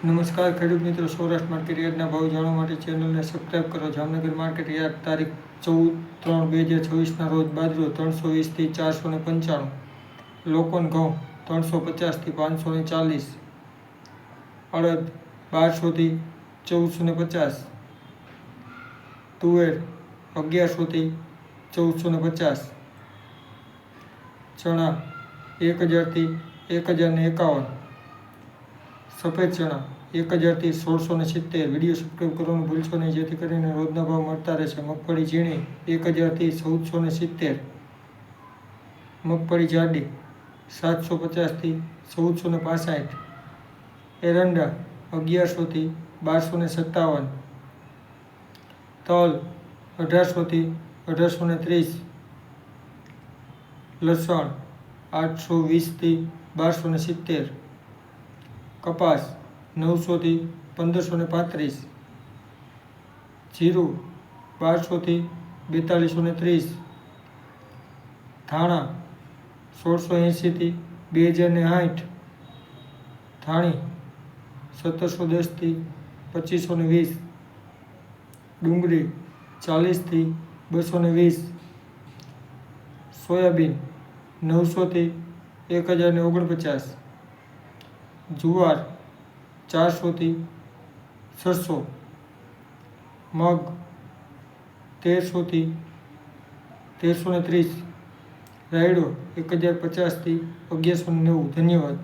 નમસ્કાર ખેડૂત મિત્રો, સૌરાષ્ટ્ર માર્કેટ યાર્ડના ભાવ જાણવા માટે ચેનલને સબસ્ક્રાઈબ કરો. જામનગર માર્કેટ યાર્ડ તારીખ 14/3/2024 રોજ બાજરો 320 થી 495, લોકવન ઘઉં 350 થી 540, અડદ 1200 થી 1450, તુવેર 1100 થી 1450, ચણા 1000 થી 1051, સફેદ ચણા 1000 થી 1670. વિડીયો સબસ્ક્રાઈબ કરવાનું ભૂલશો નહીં, જેથી કરીને રોજના ભાવ મળતા રહેશે. મગફળી ઝીણી 1000 થી 1470, મગફળી જાડી 750 થી 1465, એરંડા 1100 થી 1257, તલ 1800 થી 1830, લસણ 820 થી 1270, કપાસ 900 થી 1535, જીરું 1200 થી 4230, ધાણા 1680 થી 2060, ધાણી 1710 થી 2520, ડુંગળી 40 થી 220, સોયાબીન 900 થી 1049, જુવાર 400 થી 600, મગ 1300 થી 1330, રાયડો 1050 થી 1190. ધન્યવાદ.